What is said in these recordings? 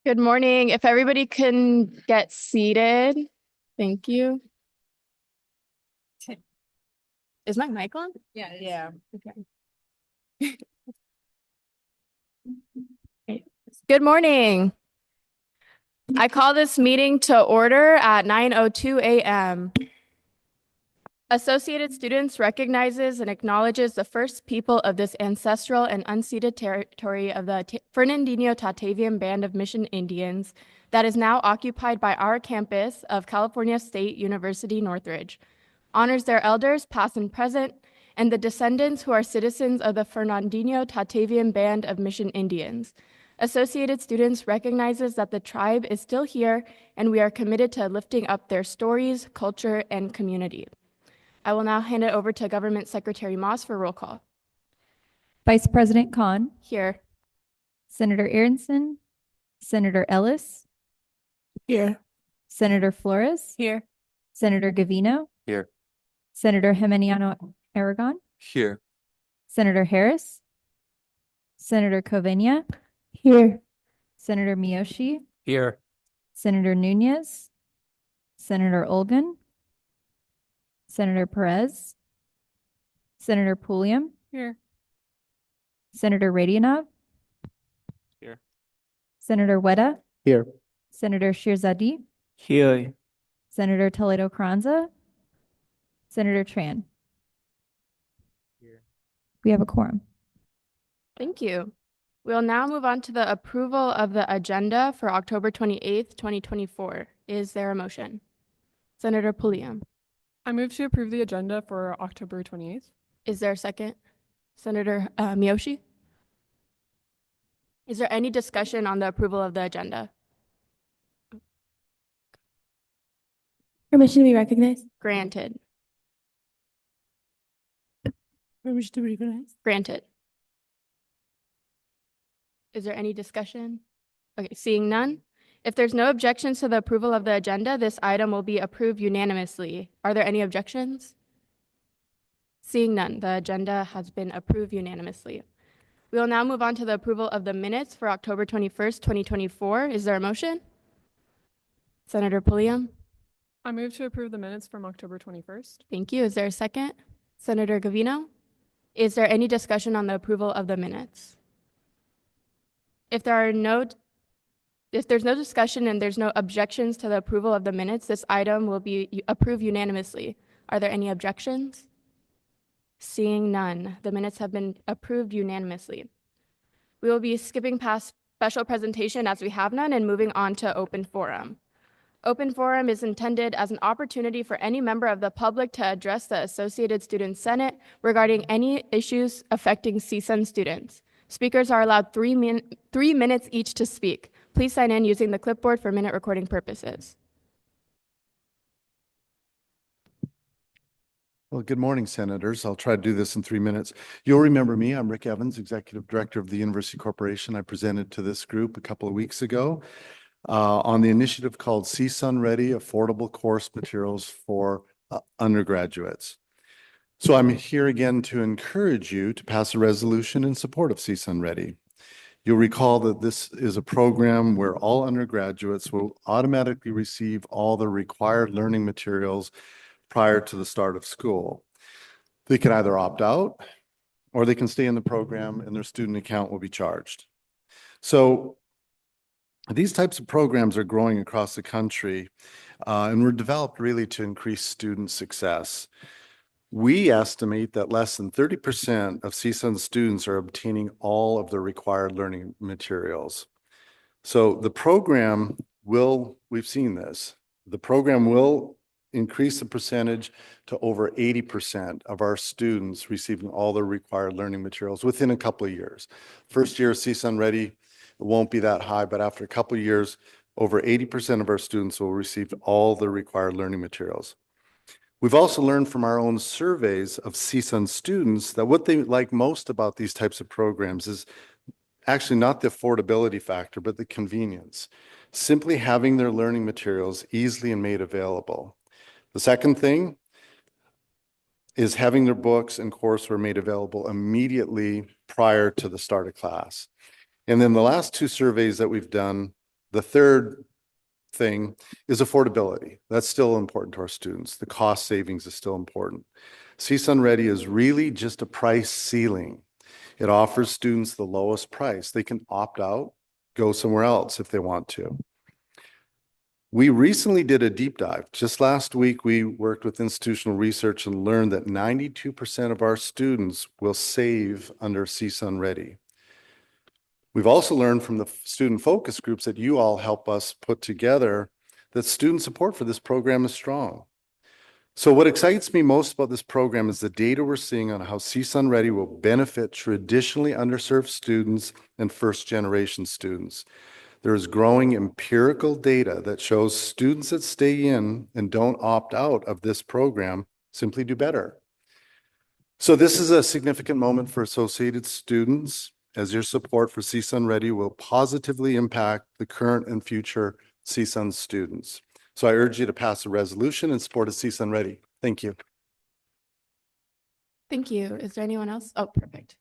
Good morning. If everybody can get seated, thank you. Is my mic on? Yeah. Okay. Good morning. I call this meeting to order at 9:02 a.m. Associated Students recognizes and acknowledges the first people of this ancestral and unceded territory of the Fernandino Tataviam Band of Mission Indians that is now occupied by our campus of California State University Northridge. Honors their elders, past and present, and the descendants who are citizens of the Fernandino Tataviam Band of Mission Indians. Associated Students recognizes that the tribe is still here, and we are committed to lifting up their stories, culture, and community. I will now hand it over to Government Secretary Moss for roll call. Vice President Khan, Here. Senator Aronson, Senator Ellis, Here. Senator Flores, Here. Senator Gavino, Here. Senator Jimeniano Aragon, Here. Senator Harris, Senator Covenia, Here. Senator Miyoshi, Here. Senator Nunez, Senator Olgan, Senator Perez, Senator Pulliam, Here. Senator Radionov, Here. Senator Weta, Here. Senator Shirzadi, Here. Senator Toledo Carranza, Senator Tran. Here. We have a quorum. Thank you. We'll now move on to the approval of the agenda for October 28th, 2024. Is there a motion? Senator Pulliam. I move to approve the agenda for October 28th. Is there a second? Senator Miyoshi? Is there any discussion on the approval of the agenda? Permission to be recognized. Granted. Permission to be recognized. Granted. Is there any discussion? Okay, seeing none. If there's no objections to the approval of the agenda, this item will be approved unanimously. Are there any objections? Seeing none, the agenda has been approved unanimously. We will now move on to the approval of the minutes for October 21st, 2024. Is there a motion? Senator Pulliam? I move to approve the minutes from October 21st. Thank you. Is there a second? Senator Gavino? Is there any discussion on the approval of the minutes? If there's no discussion and there's no objections to the approval of the minutes, this item will be approved unanimously. Are there any objections? Seeing none, the minutes have been approved unanimously. We will be skipping past special presentation as we have none and moving on to open forum. Open forum is intended as an opportunity for any member of the public to address the Associated Student Senate regarding any issues affecting CSUN students. Speakers are allowed 3 minutes each to speak. Please sign in using the clipboard for minute recording purposes. Well, good morning, Senators. I'll try to do this in 3 minutes. You'll remember me. I'm Rick Evans, Executive Director of the University Corporation. I presented to this group a couple of weeks ago on the initiative called CSUN Ready, Affordable Course Materials for Undergraduates. So I'm here again to encourage you to pass a resolution in support of CSUN Ready. You'll recall that this is a program where all undergraduates will automatically receive all the required learning materials prior to the start of school. They can either opt out or they can stay in the program and their student account will be charged. So these types of programs are growing across the country and were developed really to increase student success. We estimate that less than 30% of CSUN students are obtaining all of the required learning materials. So the program we've seen this, the program will increase the percentage to over 80% of our students receiving all the required learning materials within a couple of years. First year of CSUN Ready, it won't be that high, but after a couple of years, over 80% of our students will receive all the required learning materials. We've also learned from our own surveys of CSUN students that what they like most about these types of programs is actually not the affordability factor, but the convenience. Simply having their learning materials easily and made available. The second thing is having their books and courseware made available immediately prior to the start of class. And then the last two surveys that we've done, The third thing is affordability. That's still important to our students. The cost savings is still important. CSUN Ready is really just a price ceiling. It offers students the lowest price. They can opt out, go somewhere else if they want to. We recently did a deep dive. Just last week, we worked with institutional research and learned that 92% of our students will save under CSUN Ready. We've also learned from the student focus groups that you all help us put together that student support for this program is strong. So what excites me most about this program is the data we're seeing on how CSUN Ready will benefit traditionally underserved students and first-generation students. There is growing empirical data that shows students that stay in and don't opt out of this program simply do better. So this is a significant moment for Associated students, as your support for CSUN Ready will positively impact the current and future CSUN students. So I urge you to pass a resolution in support of CSUN Ready. Thank you. Thank you. Is there anyone else? Oh, perfect.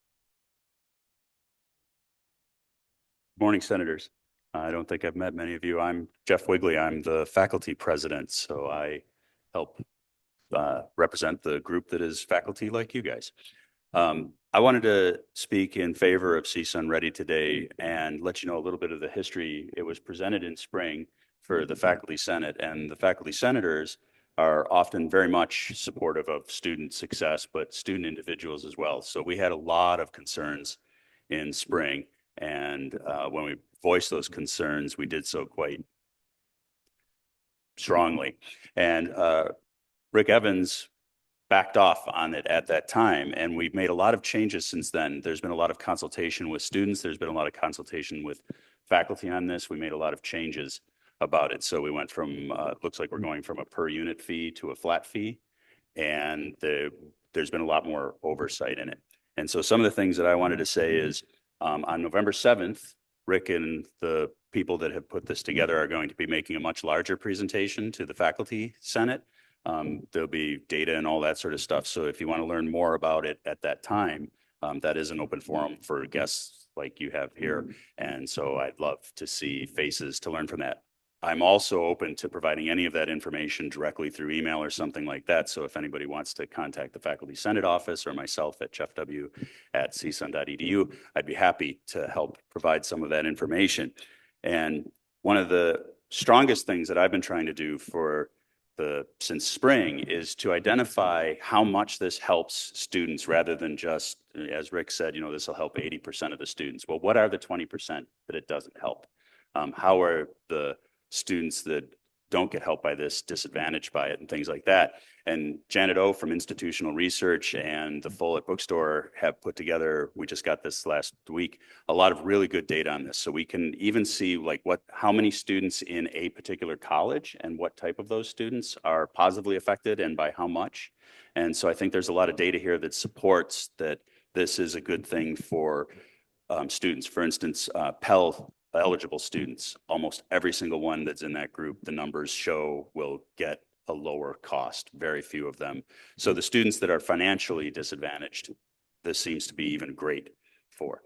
Morning, Senators. I don't think I've met many of you. I'm Jeff Wigley. I'm the faculty president, so I help represent the group that is faculty like you guys. I wanted to speak in favor of CSUN Ready today and let you know a little bit of the history. It was presented in spring for the Faculty Senate, and the faculty senators are often very much supportive of student success, but student individuals as well. So we had a lot of concerns in spring, and when we voiced those concerns, we did so quite strongly. And Rick Evans backed off on it at that time, and we've made a lot of changes since then. There's been a lot of consultation with students. There's been a lot of consultation with faculty on this. We made a lot of changes about it. So we went from, looks like we're going from a per unit fee to a flat fee, and there's been a lot more oversight in it. And so some of the things that I wanted to say is on November 7th, Rick and the people that have put this together are going to be making a much larger presentation to the Faculty Senate. There'll be data and all that sort of stuff. So if you want to learn more about it at that time, that is an open forum for guests like you have here. And so I'd love to see faces to learn from that. I'm also open to providing any of that information directly through email or something like that. So if anybody wants to contact the Faculty Senate office or myself at jeffw@csun.edu, I'd be happy to help provide some of that information. And one of the strongest things that I've been trying to do since spring is to identify how much this helps students rather than just, as Rick said, this will help 80% of the students. Well, what are the 20% that it doesn't help? How are the students that don't get helped by this disadvantaged by it and things like that? And Janet O from Institutional Research and the Follett Bookstore have put together, we just got this last week, a lot of really good data on this. So we can even see how many students in a particular college and what type of those students are positively affected and by how much. And so I think there's a lot of data here that supports that this is a good thing for students. For instance, Pell eligible students, almost every single one that's in that group, the numbers show will get a lower cost, very few of them. So the students that are financially disadvantaged, this seems to be even great for.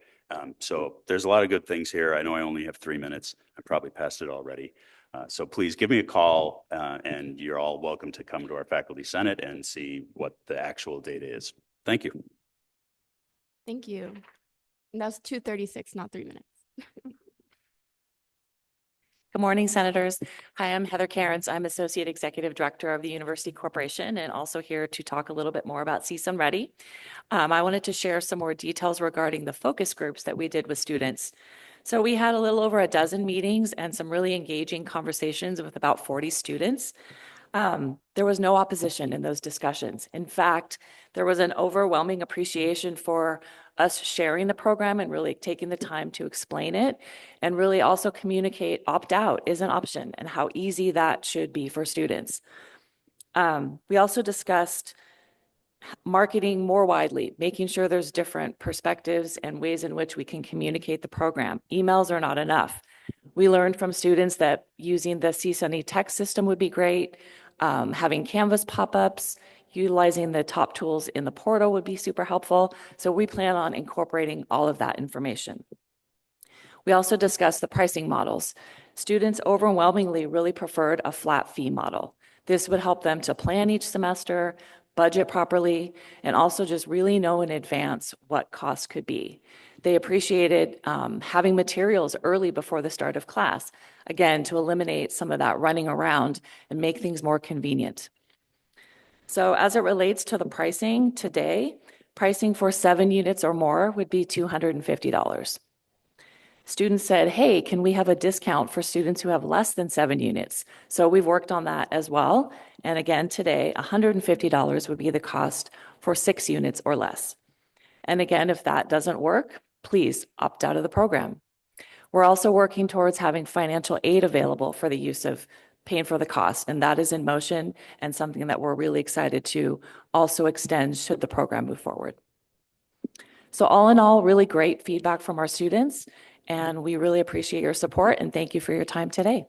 So there's a lot of good things here. I know I only have 3 minutes. I probably passed it already. So please give me a call and you're all welcome to come to our Faculty Senate and see what the actual data is. Thank you. Thank you. And that's 2:36, not 3 minutes. Good morning, Senators. Hi, I'm Heather Cairns. I'm Associate Executive Director of the University Corporation and also here to talk a little bit more about CSUN Ready. I wanted to share some more details regarding the focus groups that we did with students. So we had a little over a dozen meetings and some really engaging conversations with about 40 students. There was no opposition in those discussions. In fact, there was an overwhelming appreciation for us sharing the program and really taking the time to explain it and really also communicate opt-out is an option and how easy that should be for students. We also discussed marketing more widely, making sure there's different perspectives and ways in which we can communicate the program. Emails are not enough. We learned from students that using the CSUN eText system would be great. Having Canvas pop-ups, utilizing the top tools in the portal would be super helpful. So we plan on incorporating all of that information. We also discussed the pricing models. Students overwhelmingly really preferred a flat fee model. This would help them to plan each semester, budget properly, and also just really know in advance what costs could be. They appreciated having materials early before the start of class, again, to eliminate some of that running around and make things more convenient. So as it relates to the pricing today, pricing for 7 units or more would be $250. Students said, hey, can we have a discount for students who have less than 7 units? So we've worked on that as well. And again, today, $150 would be the cost for 6 units or less. And again, if that doesn't work, please opt out of the program. We're also working towards having financial aid available for the use of paying for the cost, and that is in motion and something that we're really excited to also extend should the program move forward. So all in all, really great feedback from our students, and we really appreciate your support and thank you for your time today.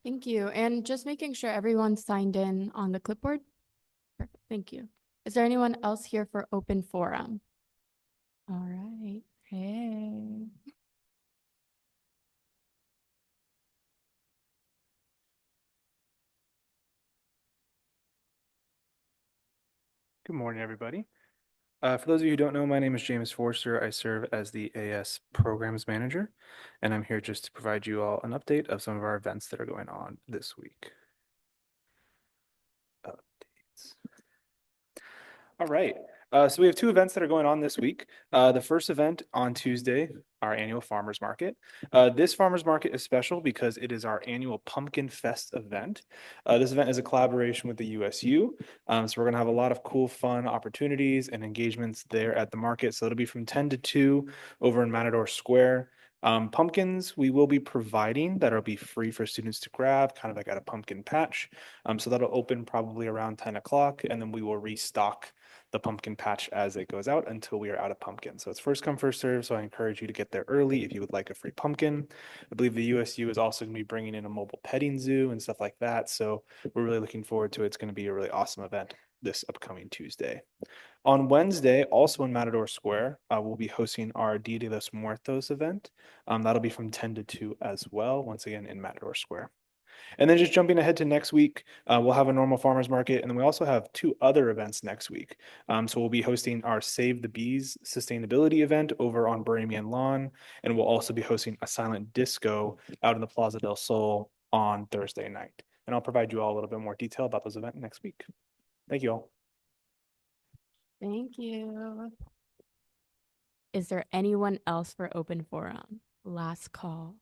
Thank you. And just making sure everyone's signed in on the clipboard. Perfect. Thank you. Is there anyone else here for open forum? All right. Hey. Good morning, everybody. For those of you who don't know, my name is James Forster. I serve as the AS Programs Manager, and I'm here just to provide you all an update of some of our events that are going on this week. Updates. All right. So we have 2 events that are going on this week. The first event on Tuesday, our annual Farmers Market. This Farmers Market is special because it is our annual Pumpkin Fest event. This event is a collaboration with the USU. So we're going to have a lot of cool, fun opportunities and engagements there at the market. So it'll be from 10 to 2 over in Matador Square. Pumpkins we will be providing that'll be free for students to grab, kind of like at a pumpkin patch. So that'll open probably around 10 o'clock, and then we will restock the pumpkin patch as it goes out until we are out of pumpkin. So it's first come, first serve. So I encourage you to get there early if you would like a free pumpkin. I believe the USU is also going to be bringing in a mobile petting zoo and stuff like that. So we're really looking forward to it. It's going to be a really awesome event this upcoming Tuesday. On Wednesday, also in Matador Square, we'll be hosting our Dia de los Muertos event. That'll be from 10 to 2 as well, once again in Matador Square. And then just jumping ahead to next week, we'll have a normal farmers market. And then we also have 2 other events next week. So we'll be hosting our Save the Bees sustainability event over on Baramian Lawn. And we'll also be hosting a silent disco out in the Plaza del Sol on Thursday night. And I'll provide you all a little bit more detail about those events next week. Thank you all. Thank you. Is there anyone else for open forum? Last call.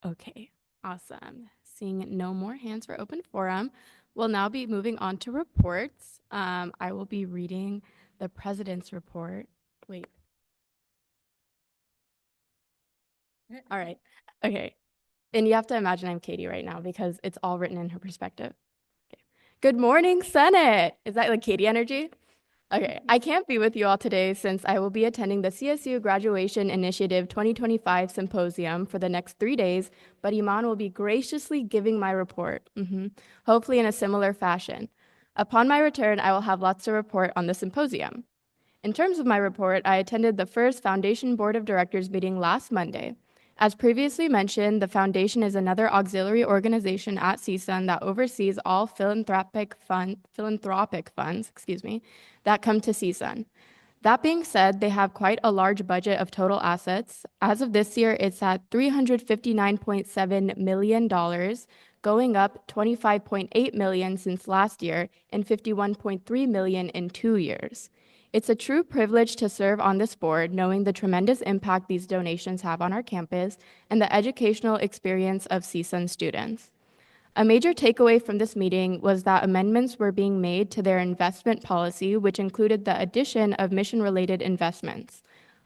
Okay, awesome. Seeing no more hands for open forum, we'll now be moving on to reports. I will be reading the president's report. Wait. All right. Okay. And you have to imagine I'm Katie right now because it's all written in her perspective. Okay. Good morning, Senate. Is that like Katie energy? Okay, I can't be with you all today since I will be attending the CSU Graduation Initiative 2025 Symposium for the next 3 days, but Iman will be graciously giving my report, hopefully in a similar fashion. Upon my return, I will have lots to report on the symposium. In terms of my report, I attended the first Foundation Board of Directors meeting last Monday. As previously mentioned, the Foundation is another auxiliary organization at CSUN that oversees all philanthropic funds, that come to CSUN. That being said, they have quite a large budget of total assets. As of this year, it's at $359.7 million, going up $25.8 million since last year and $51.3 million in 2 years. It's a true privilege to serve on this board, knowing the tremendous impact these donations have on our campus and the educational experience of CSUN students. A major takeaway from this meeting was that amendments were being made to their investment policy, which included the addition of mission-related investments.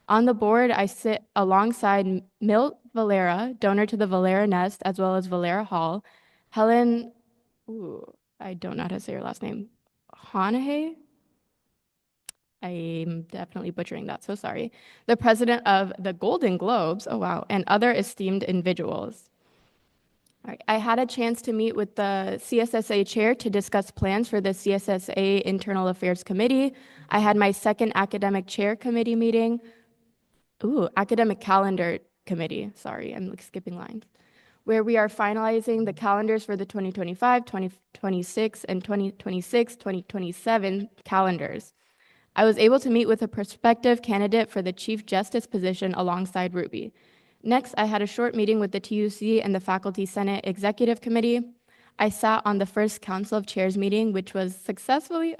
On the board, I sit alongside Milt Valera, donor to the Valera Nest, as well as Valera Hall, Helen, I don't know how to say her last name, Honahay? I'm definitely butchering that, so sorry. The president of the Golden Globes, oh wow, and other esteemed individuals. All right, I had a chance to meet with the CSSA chair to discuss plans for the CSSA Internal Affairs Committee. I had my second academic chair committee meeting. Academic calendar. Committee. Sorry, I'm like skipping lines. Where we are finalizing the calendars for the 2025, 2026, and 2026-2027 calendars. I was able to meet with a prospective candidate for the Chief Justice position alongside Ruby. Next, I had a short meeting with the TUC and the Faculty Senate Executive Committee. I sat on the first Council of Chairs meeting, which was successfully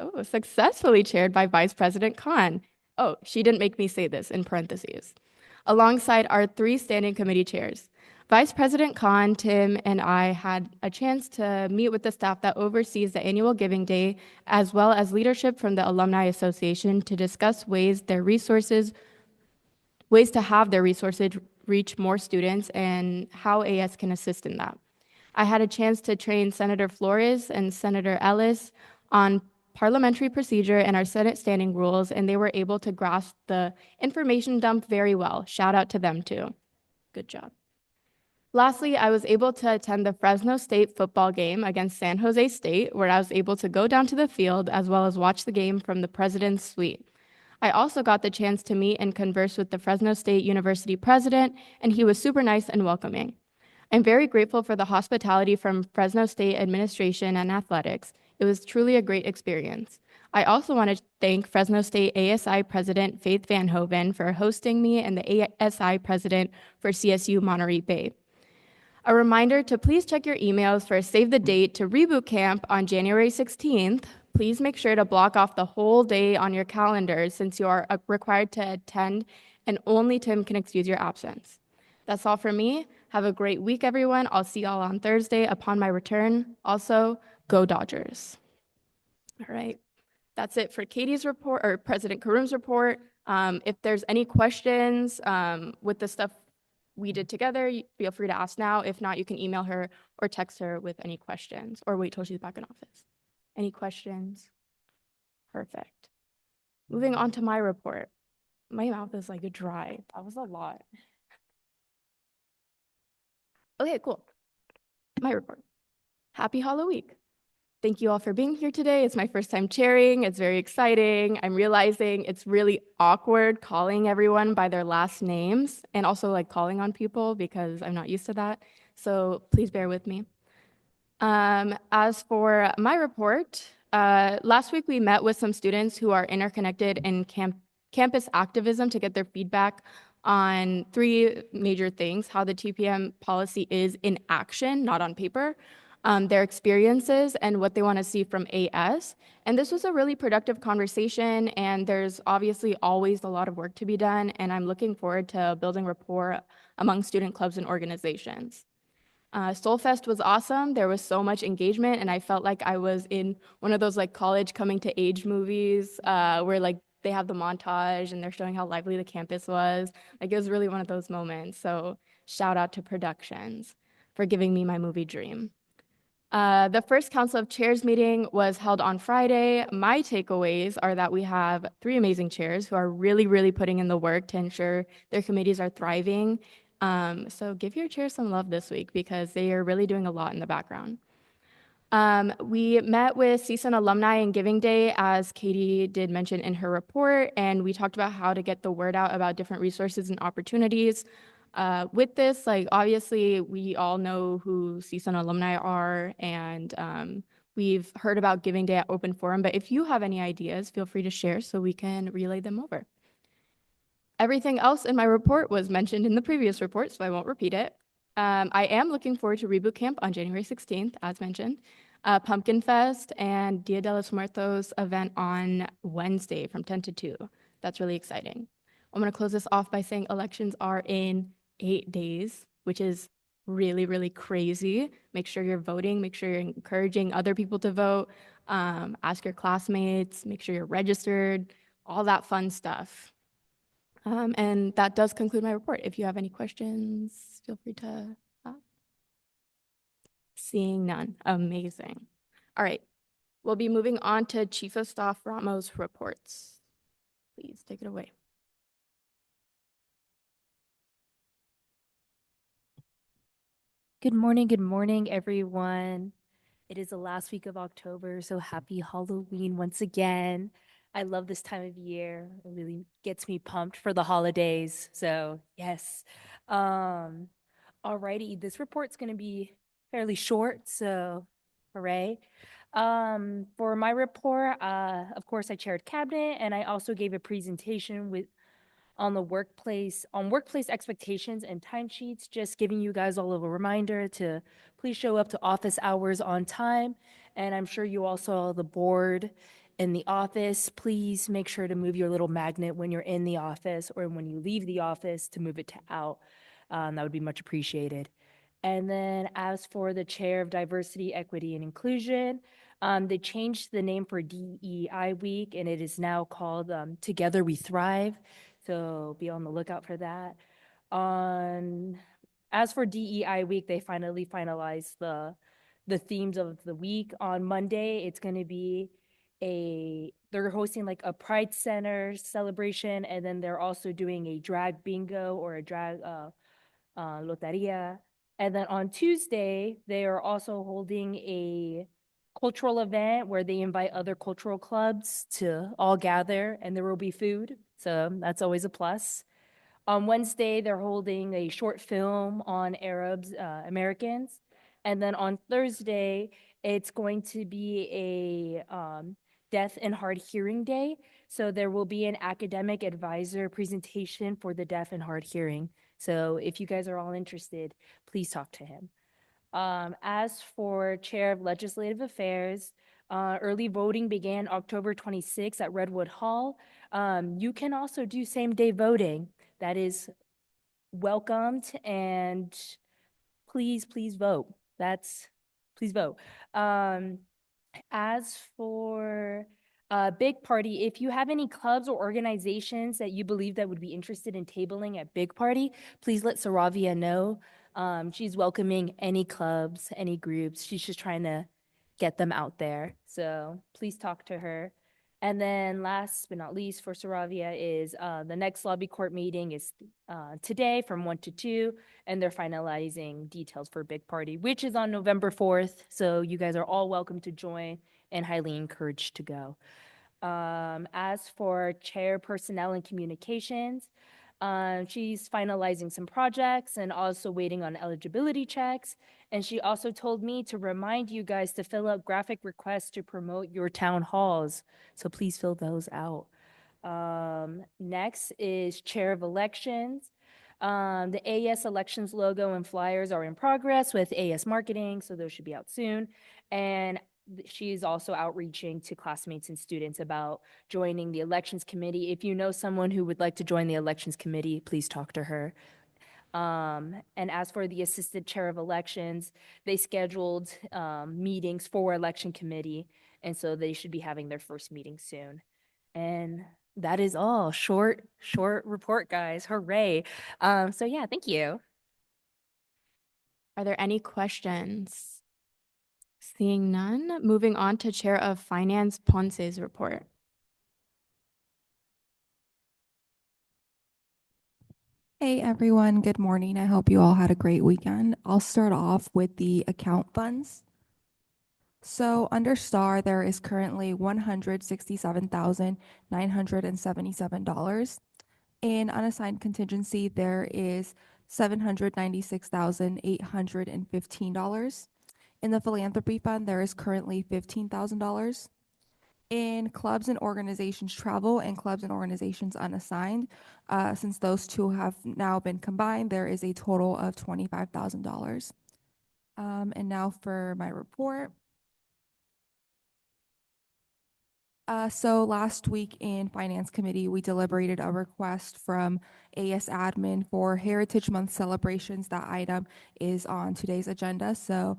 chaired by Vice President Khan. Oh, she didn't make me say this in parentheses. Alongside our 3 standing committee chairs. Vice President Khan, Tim, and I had a chance to meet with the staff that oversees the annual Giving Day, as well as leadership from the Alumni Association to discuss ways to have their resources reach more students and how AS can assist in that. I had a chance to train Senator Flores and Senator Ellis on parliamentary procedure and our Senate standing rules, and they were able to grasp the information dump very well. Shout out to them too. Good job. Lastly, I was able to attend the Fresno State football game against San Jose State, where I was able to go down to the field as well as watch the game from the president's suite. I also got the chance to meet and converse with the Fresno State University president, and he was super nice and welcoming. I'm very grateful for the hospitality from Fresno State administration and athletics. It was truly a great experience. I also want to thank Fresno State ASI President Faith Van Hoven for hosting me and the ASI President for CSU Monterey Bay. A reminder to please check your emails for a save the date to Reboot Camp on January 16th. Please make sure to block off the whole day on your calendars since you are required to attend and only Tim can excuse your absence. That's all for me. Have a great week, everyone. I'll see y'all on Thursday upon my return. Also, go Dodgers. All right. That's it for Katie's report or President Karoom's report. If there's any questions with the stuff we did together, feel free to ask now. If not, you can email her or text her with any questions or wait till she's back in office. Any questions? Perfect. Moving on to my report. My mouth is like dry. That was a lot. Okay, cool. My report. Happy Halloween. Thank you all for being here today. It's my first time chairing. It's very exciting. I'm realizing it's really awkward calling everyone by their last names and also like calling on people because I'm not used to that. So please bear with me. As for my report, last week we met with some students who are interconnected in campus activism to get their feedback on 3 major things: how the TPM policy is in action, not on paper, their experiences, and what they want to see from AS. And this was a really productive conversation, and there's obviously always a lot of work to be done, and I'm looking forward to building rapport among student clubs and organizations. Soulfest was awesome. There was so much engagement, and I felt like I was in one of those like college coming to age movies where like they have the montage and they're showing how lively the campus was. Like it was really one of those moments. So shout out to Productions for giving me my movie dream. The first Council of Chairs meeting was held on Friday. My takeaways are that we have 3 amazing chairs who are really, really putting in the work to ensure their committees are thriving. So give your chairs some love this week because they are really doing a lot in the background. We met with CSUN alumni and Giving Day, as Katie did mention in her report, and we talked about how to get the word out about different resources and opportunities. With this, like obviously we all know who CSUN alumni are, and we've heard about Giving Day at Open Forum, but if you have any ideas, feel free to share so we can relay them over. Everything else in my report was mentioned in the previous report, so I won't repeat it. I am looking forward to Reboot Camp on January 16th, as mentioned, Pumpkin Fest, and Dia de los Muertos event on Wednesday from 10 to 2. That's really exciting. I'm going to close this off by saying elections are in 8 days, which is really, really crazy. Make sure you're voting. Make sure you're encouraging other people to vote. Ask your classmates. Make sure you're registered. All that fun stuff. And that does conclude my report. If you have any questions, feel free to ask. Seeing none. Amazing. All right. We'll be moving on to Chief of Staff Ramos' reports. Please take it away. Good morning, everyone. It is the last week of October, so happy Halloween once again. I love this time of year. It really gets me pumped for the holidays. So, yes. Um, Alrighty, this report's going to be fairly short, so hooray. For my report, of course, I chaired cabinet and I also gave a presentation on workplace expectations and timesheets, just giving you guys all of a reminder to please show up to office hours on time. And I'm sure you all saw the board in the office. Please make sure to move your little magnet when you're in the office or when you leave the office to move it to out. That would be much appreciated. And then as for the chair of diversity, equity, and inclusion, they changed the name for DEI week and it is now called Together We Thrive. So be on the lookout for that. As for DEI week, they finally finalized the themes of the week. On Monday, it's going to be they're hosting like a Pride Center celebration, and then they're also doing a drag bingo or a drag loteria. And then on Tuesday, they are also holding a cultural event where they invite other cultural clubs to all gather and there will be food. So that's always a plus. On Wednesday, they're holding a short film on Arabs, Americans. And then on Thursday, it's going to be a deaf and hard hearing day. So there will be an academic advisor presentation for the deaf and hard hearing. So if you guys are all interested, please talk to him. As for Chair of Legislative Affairs, early voting began October 26th at Redwood Hall. You can also do same-day voting. That is welcomed, and please vote. Please vote. As for Big Party, if you have any clubs or organizations that you believe that would be interested in tabling at Big Party, please let Saravia know. She's welcoming any clubs, any groups. She's just trying to get them out there. So please talk to her. And then last but not least for Saravia is the next lobby court meeting is today from 1 to 2, and they're finalizing details for Big Party, which is on November 4th. So you guys are all welcome to join and highly encouraged to go. As for Chair Personnel and Communications, she's finalizing some projects and also waiting on eligibility checks. And she also told me to remind you guys to fill out graphic requests to promote your town halls. So please fill those out. Next is Chair of Elections. The AS Elections logo and flyers are in progress with AS Marketing, so those should be out soon. And she's also outreaching to classmates and students about joining the elections committee. If you know someone who would like to join the elections committee, please talk to her. And as for the assistant chair of elections, they scheduled meetings for election committee, and so they should be having their first meeting soon. And that is all. Short report, guys. Hooray. So yeah, thank you. Are there any questions? Seeing none, moving on to Chair of Finance Ponce's report. Hey everyone, good morning. I hope you all had a great weekend. I'll start off with the account funds. So under STAR, there is currently $167,977. In unassigned contingency, there is $796,815. In the philanthropy fund, there is currently $15,000. In clubs and organizations travel and clubs and organizations unassigned, since those two have now been combined, there is a total of $25,000. And now for my report. So last week in Finance Committee, we deliberated a request from AS Admin for Heritage Month celebrations. That item is on today's agenda, so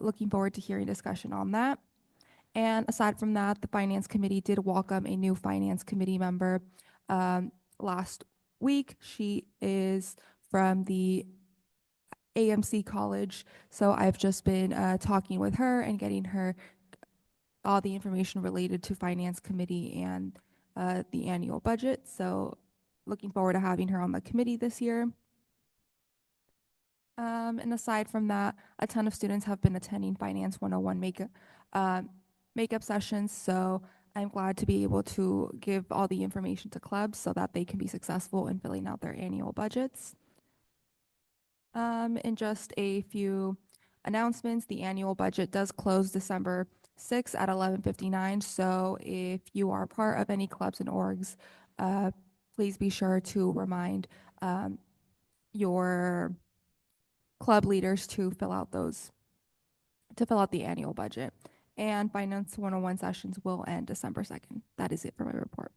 looking forward to hearing discussion on that. And aside from that, the Finance Committee did welcome a new Finance Committee member last week. She is from the AMC College, so I've just been talking with her and getting her all the information related to Finance Committee and the annual budget. So looking forward to having her on the committee this year. And aside from that, a ton of students have been attending Finance 101 makeup sessions. So I'm glad to be able to give all the information to clubs so that they can be successful in filling out their annual budgets. And just a few announcements. The annual budget does close December 6th at 11:59. So if you are part of any clubs and orgs, please be sure to remind your club leaders to fill out the annual budget. And Finance 101 sessions will end December 2nd. That is it for my report.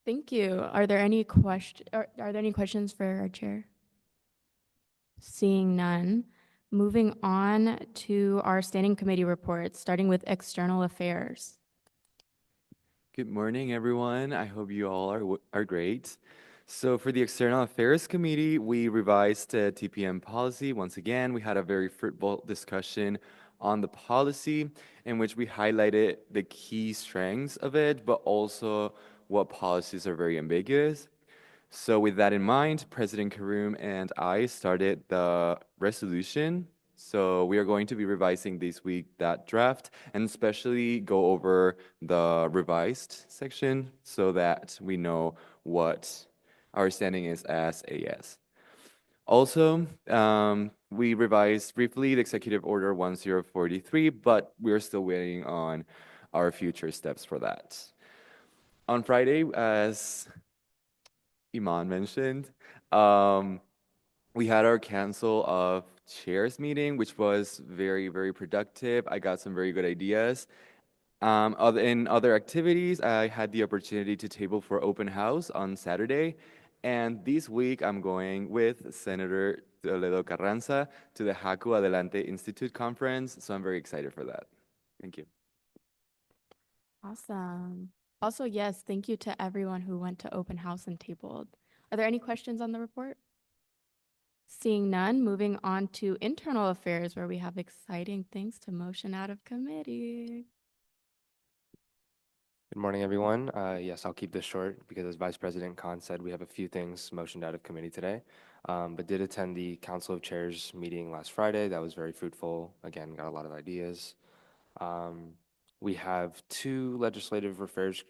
Thank you. Are there any questions for our chair? Seeing none, moving on to our standing committee reports, starting with external affairs. Good morning, everyone. I hope you all are great. So for the External Affairs Committee, we revised the TPM policy. Once again, we had a very fruitful discussion on the policy in which we highlighted the key strengths of it, but also what policies are very ambiguous. So with that in mind, President Karoum and I started the resolution. So we are going to be revising this week that draft and especially go over the revised section so that we know what our standing is as AS. Also, we revised briefly the Executive Order 1043, but we're still waiting on our future steps for that. On Friday, as Iman mentioned, we had our Council of Chairs meeting, which was very, very productive. I got some very good ideas. In other activities, I had the opportunity to table for open house on Saturday. And this week, I'm going with Senator Toledo Carranza to the HACU Adelante Institute conference. So I'm very excited for that. Thank you. Awesome. Also, yes, thank you to everyone who went to open house and tabled. Are there any questions on the report? Seeing none, moving on to internal affairs where we have exciting things to motion out of committee. Good morning, everyone. Yes, I'll keep this short because as Vice President Khan said, we have a few things motioned out of committee today, but did attend the Council of Chairs meeting last Friday. That was very fruitful. Again, got a lot of ideas. We have two legislative referrals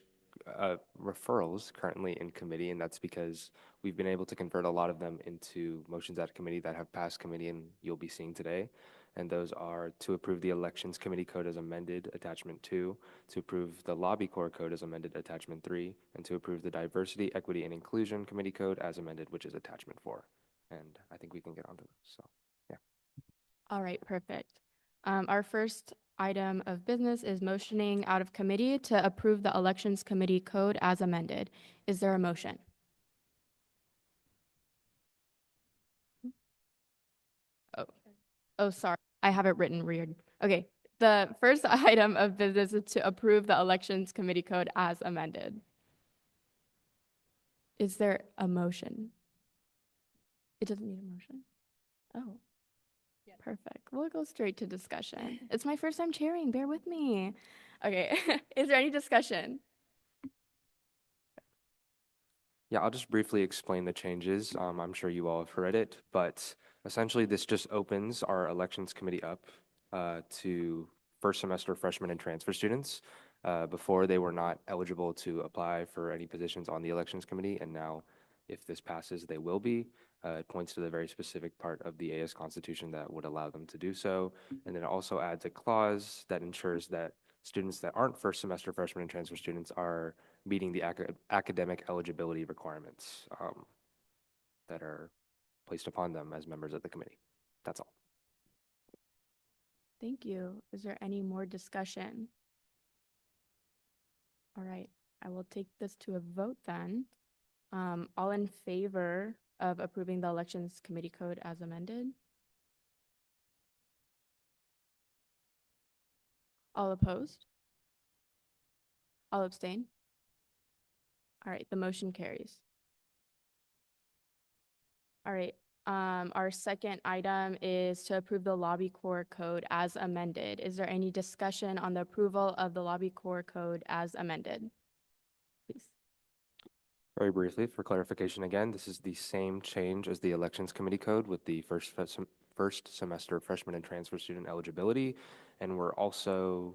currently in committee, and that's because we've been able to convert a lot of them into motions out of committee that have passed committee and you'll be seeing today. And those are to approve the Elections Committee Code as amended, Attachment 2, to approve the Lobby Corps Code as amended, Attachment 3, and to approve the Diversity, Equity, and Inclusion Committee Code as amended, which is Attachment 4. And I think we can get onto this, so yeah. All right, perfect. Our first item of business is motioning out of committee to approve the Elections Committee Code as amended. Is there a motion? Oh, sorry. I have it written weird. Okay. The first item of business is to approve the Elections Committee Code as amended. Is there a motion? It doesn't need a motion? Oh. Perfect. We'll go straight to discussion. It's my first time chairing. Bear with me. Okay. Is there any discussion? Yeah, I'll just briefly explain the changes. I'm sure you all have read it, but essentially this just opens our Elections Committee up to first semester freshmen and transfer students. Before they were not eligible to apply for any positions on the Elections Committee, and now if this passes, they will be. It points to the very specific part of the AS Constitution that would allow them to do so. And then it also adds a clause that ensures that students that aren't first semester freshmen and transfer students are meeting the academic eligibility requirements that are placed upon them as members of the committee. That's all. Thank you. Is there any more discussion? All right, I will take this to a vote then. All in favor of approving the Elections Committee Code as amended? All opposed? All abstain? All right, the motion carries. All right, our second item is to approve the Lobby Corps Code as amended. Is there any discussion on the approval of the Lobby Corps Code as amended? Please. Very briefly, for clarification again, this is the same change as the Elections Committee Code with the first semester freshman and transfer student eligibility. And we're also,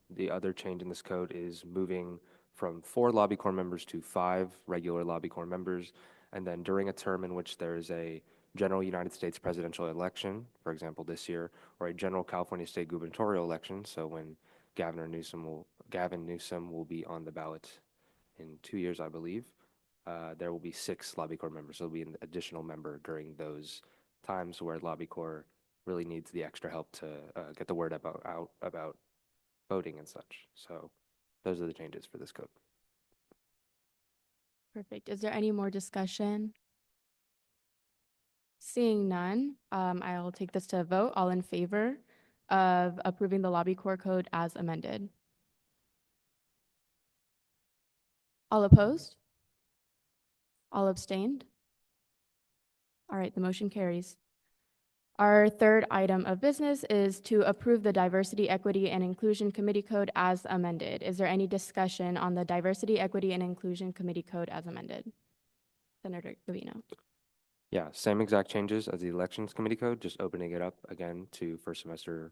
the other change in this code is moving from 4 Lobby Corps members to 5 regular Lobby Corps members. And then during a term in which there is a general United States presidential election, for example, this year, or a general California state gubernatorial election, so when Gavin Newsom will be on the ballot in 2 years, I believe, there will be 6 Lobby Corps members. So there'll be an additional member during those times where Lobby Corps really needs the extra help to get the word out about voting and such. So those are the changes for this code. Perfect. Is there any more discussion? Seeing none, I'll take this to a vote. All in favor of approving the Lobby Corps code as amended? All opposed? All abstained? All right, the motion carries. Our third item of business is to approve the Diversity, Equity, and Inclusion Committee Code as amended. Is there any discussion on the Diversity, Equity, and Inclusion Committee Code as amended? Senator Gavino. Yeah, same exact changes as the Elections Committee code, just opening it up again to first semester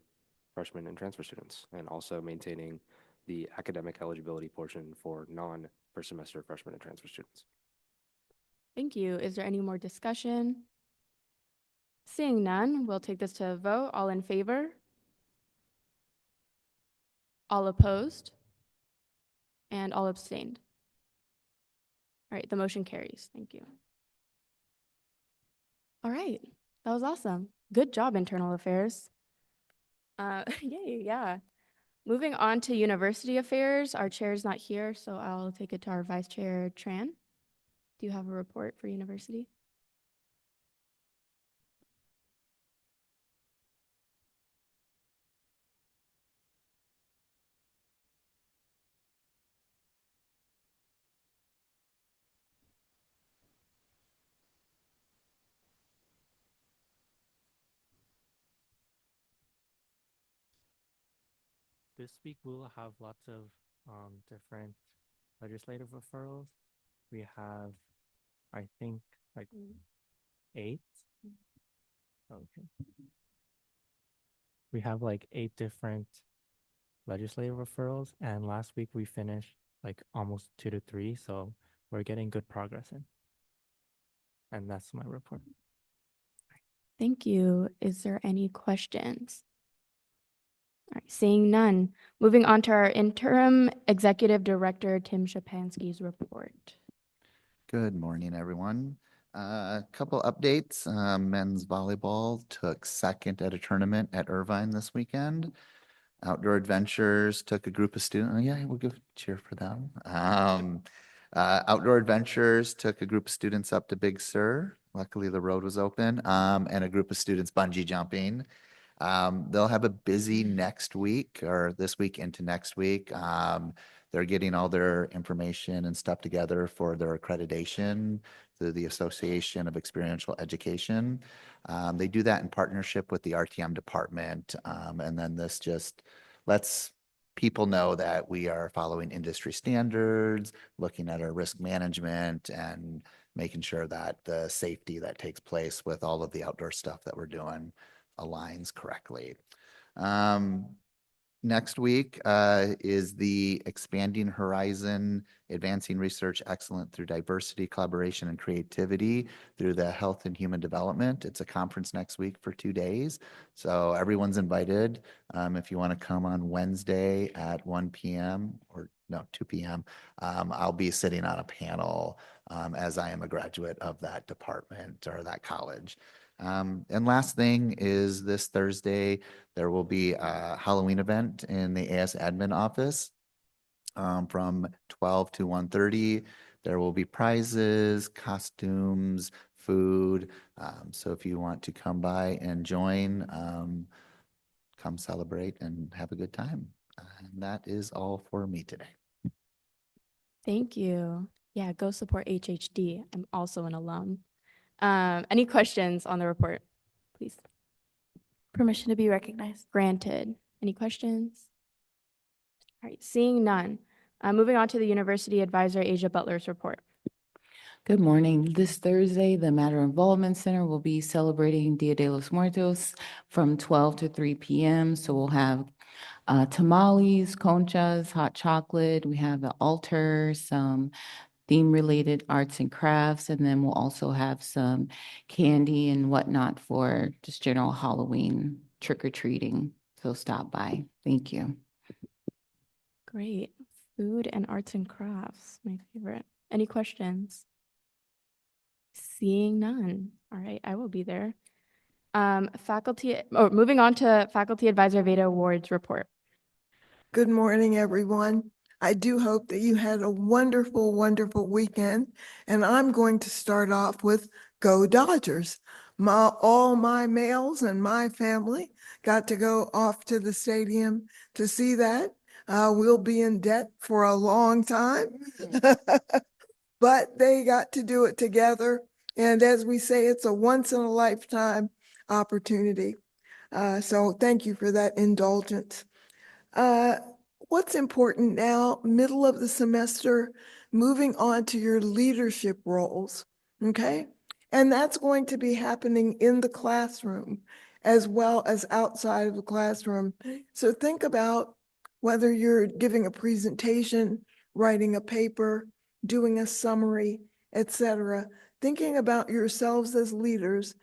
freshmen and transfer students, and also maintaining the academic eligibility portion for non-first semester freshmen and transfer students. Thank you. Is there any more discussion? Seeing none, we'll take this to a vote. All in favor? All opposed? And all abstained? All right, the motion carries. Thank you. All right, that was awesome. Good job, Internal Affairs. Yay, yeah. Moving on to University Affairs, our chair is not here, so I'll take it to our Vice Chair, Tran. Do you have a report for University? This week we'll have lots of different legislative referrals. We have, I think, like 8. Okay. We have like 8 different legislative referrals, and last week we finished like almost 2 to 3, so we're getting good progress in. And that's my report. Thank you. Is there any questions? All right, seeing none. Moving on to our interim executive director, Tim Shapansky's report. Good morning, everyone. A couple updates. Men's volleyball took second at a tournament at Irvine this weekend. Outdoor Adventures took a group of students. Oh, yeah, we'll give a cheer for them. Outdoor Adventures took a group of students up to Big Sur. Luckily, the road was open, and a group of students bungee jumping. They'll have a busy next week, or this week into next week. They're getting all their information and stuff together for their accreditation through the Association of Experiential Education. They do that in partnership with the RTM department. And then this just lets people know that we are following industry standards, looking at our risk management, and making sure that the safety that takes place with all of the outdoor stuff that we're doing aligns correctly. Next week is the Expanding Horizon, Advancing Research Excellence Through Diversity, Collaboration, and Creativity through the Health and Human Development. It's a conference next week for 2 days. So everyone's invited. If you want to come on Wednesday at 1 p.m. or no, 2 p.m., I'll be sitting on a panel as I am a graduate of that department or that college. And last thing is this Thursday, there will be a Halloween event in the AS admin office from 12 to 1:30. There will be prizes, costumes, food. So if you want to come by and join, come celebrate and have a good time. And that is all for me today. Thank you. Yeah, go support HHD. I'm also an alum. Any questions on the report, please? Permission to be recognized. Granted. Any questions? All right, seeing none. Moving on to the University Advisor Asia Butler's report. Good morning. This Thursday, the Matter Involvement Center will be celebrating Dia de los Muertos from 12 to 3 p.m. So we'll have tamales, conchas, hot chocolate. We have an altar, some theme-related arts and crafts, and then we'll also have some candy and whatnot for just general Halloween trick-or-treating. So stop by. Thank you. Great. Food and arts and crafts, my favorite. Any questions? Seeing none. All right, I will be there. Moving on to Faculty Advisor Veda Awards report. Good morning, everyone. I do hope that you had a wonderful, wonderful weekend. And I'm going to start off with Go Dodgers. All my males and my family got to go off to the stadium to see that. We'll be in debt for a long time, but they got to do it together. And as we say, it's a once in a lifetime opportunity. So thank you for that indulgence. What's important now, middle of the semester, moving on to your leadership roles, okay? And that's going to be happening in the classroom as well as outside of the classroom. So think about whether you're giving a presentation, writing a paper, doing a summary, etc. Thinking about yourselves as leaders,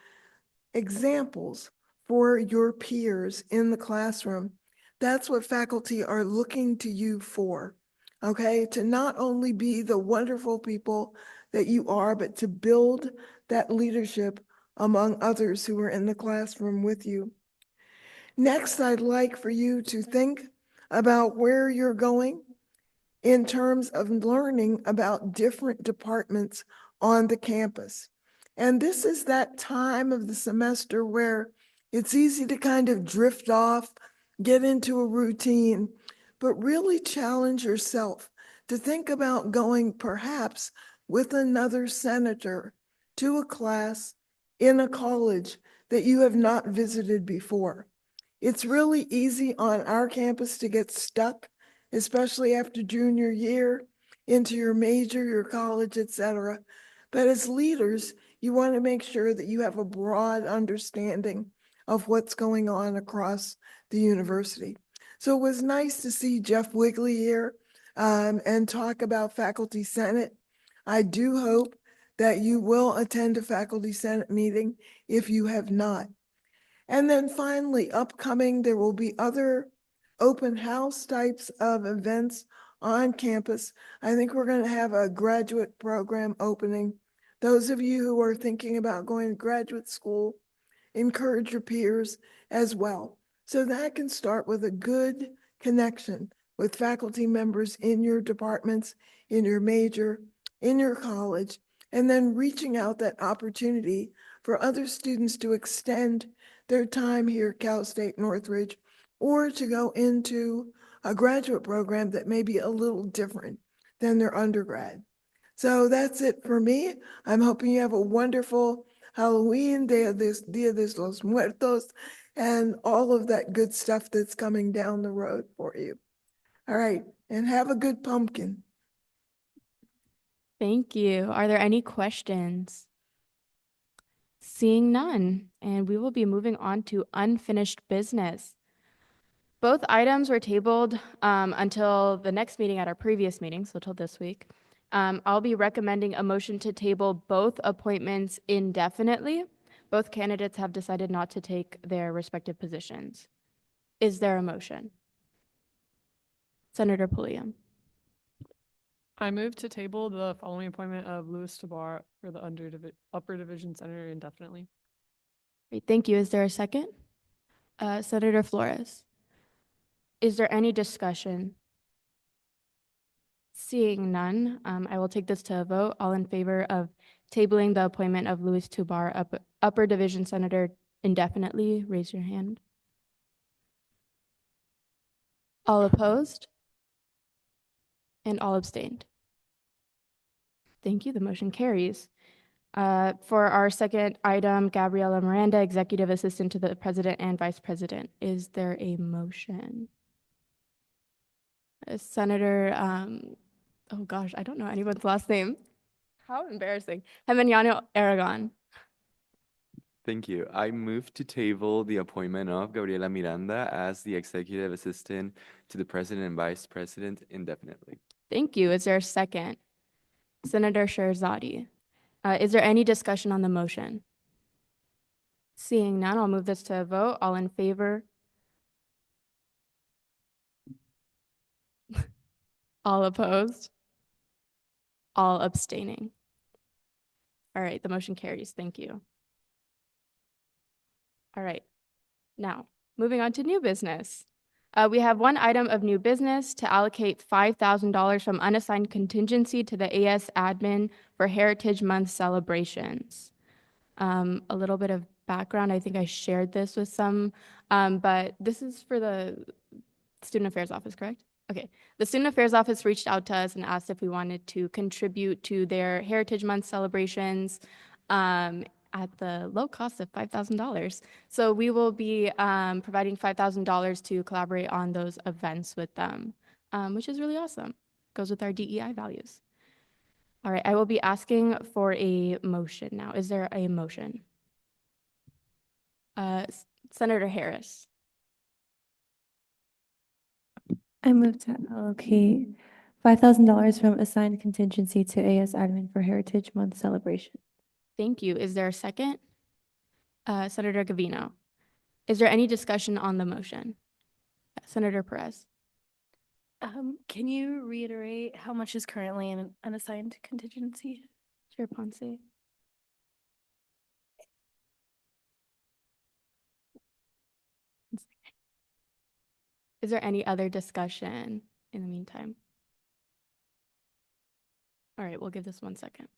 examples for your peers in the classroom. That's what faculty are looking to you for, okay? To not only be the wonderful people that you are, but to build that leadership among others who are in the classroom with you. Next, I'd like for you to think about where you're going in terms of learning about different departments on the campus. And this is that time of the semester where it's easy to kind of drift off, get into a routine, but really challenge yourself to think about going perhaps with another senator to a class in a college that you have not visited before. It's really easy on our campus to get stuck, especially after junior year, into your major, your college, etc. But as leaders, you want to make sure that you have a broad understanding of what's going on across the university. So it was nice to see Jeff Wigley here and talk about Faculty Senate. I do hope that you will attend a Faculty Senate meeting if you have not. And then finally, upcoming, there will be other open house types of events on campus. I think we're going to have a graduate program opening. Those of you who are thinking about going to graduate school, encourage your peers as well. So that can start with a good connection with faculty members in your departments, in your major, in your college, and then reaching out that opportunity for other students to extend their time here at Cal State Northridge, or to go into a graduate program that may be a little different than their undergrad. So that's it for me. I'm hoping you have a wonderful Halloween, Dia de los Muertos, and all of that good stuff that's coming down the road for you. All right, and have a good pumpkin. Thank you. Are there any questions? Seeing none, and we will be moving on to unfinished business. Both items were tabled until the next meeting at our previous meeting, so till this week. I'll be recommending a motion to table both appointments indefinitely. Both candidates have decided not to take their respective positions. Is there a motion? Senator Pulliam. I move to table the following appointment of Louis Tabar for the Upper Division Center indefinitely. Great, thank you. Is there a second? Senator Flores. Is there any discussion? Seeing none, I will take this to a vote. All in favor of tabling the appointment of Louis Tabar, Upper Division Senator indefinitely, raise your hand. All opposed? And all abstained. Thank you. The motion carries. For our second item, Gabriela Miranda, Executive Assistant to the President and Vice President. Is there a motion? Senator, oh gosh, I don't know anyone's last name. How embarrassing. Geminiano Aragon. Thank you. I move to table the appointment of Gabriela Miranda as the Executive Assistant to the President and Vice President indefinitely. Thank you. Is there a second? Senator Shirzadi. Is there any discussion on the motion? Seeing none, I'll move this to a vote. All in favor? All opposed? All abstaining? All right, the motion carries. Thank you. All right, now moving on to new business. We have one item of new business to allocate $5,000 from unassigned contingency to the AS admin for Heritage Month celebrations. A little bit of background, I think I shared this with some, but this is for the Student Affairs Office, correct? Okay, the Student Affairs Office reached out to us and asked if we wanted to contribute to their Heritage Month celebrations at the low cost of $5,000. So we will be providing $5,000 to collaborate on those events with them, which is really awesome. Goes with our DEI values. All right, I will be asking for a motion now. Is there a motion? Senator Harris. I move to allocate $5,000 from assigned contingency to AS admin for Heritage Month celebration. Thank you. Is there a second? Senator Gavino. Is there any discussion on the motion? Senator Perez. Can you reiterate how much is currently in an unassigned contingency? Chair Ponce. Is there any other discussion in the meantime? All right, we'll give this 1 second.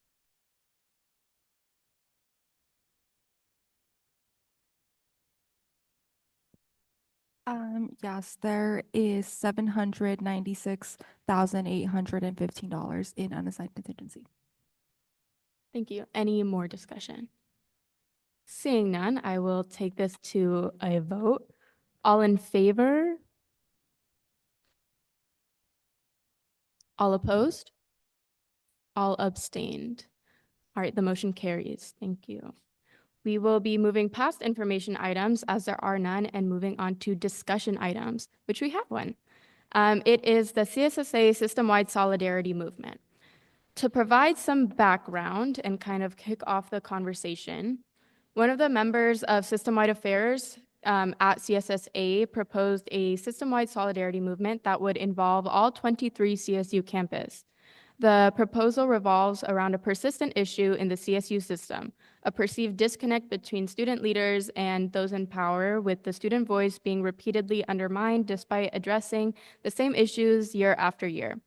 Yes, there is $796,815 in unassigned contingency. Thank you. Any more discussion? Seeing none, I will take this to a vote. All in favor? All opposed? All abstained. All right, the motion carries. Thank you. We will be moving past information items as there are none and moving on to discussion items, which we have one. It is the CSSA System-Wide Solidarity Movement. To provide some background and kind of kick off the conversation, one of the members of System-Wide Affairs at CSSA proposed a system-wide solidarity movement that would involve all 23 CSU campus. The proposal revolves around a persistent issue in the CSU system, a perceived disconnect between student leaders and those in power, with the student voice being repeatedly undermined despite addressing the same issues year after year.